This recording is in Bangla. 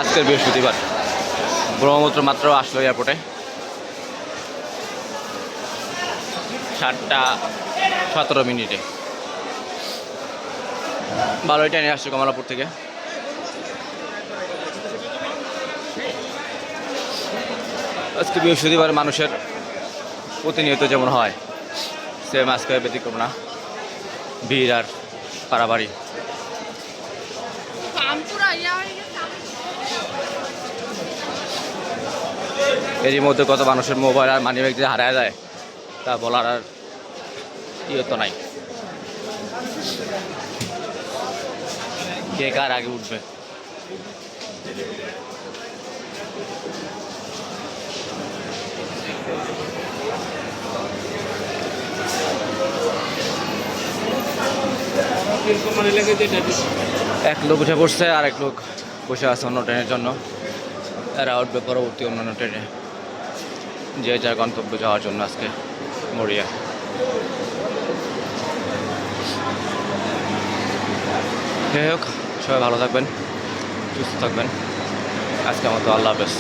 আজকের বৃহস্পতিবার ব্রহ্মপুত্র মাত্র আসলো এয়ারপোর্টে 7:17 ভালোই ট্রেনে আসছে কমলাপুর থেকে। আজকে বৃহস্পতিবার মানুষের প্রতিনিয়ত যেমন হয় সেম আজকে ব্যতিক্রম না, ভিড় আর পাড়াবাড়ি। এরই মধ্যে কত মানুষের মোবাইল আর মানি ব্যাগ যে হারায় যায় তা বলার আর ইয়ে তো নাই, কে কার আগে উঠবে। এক লোক উঠে পড়ছে আর এক লোক বসে আছে অন্য ট্রেনের জন্য। এরা উঠবে পরবর্তী অন্যান্য ট্রেনে, যে যার গন্তব্য যাওয়ার জন্য আজকে মরিয়া। যাই হোক, সবাই ভালো থাকবেন, সুস্থ থাকবেন। আজকের মতো আল্লাহ হাফেজ।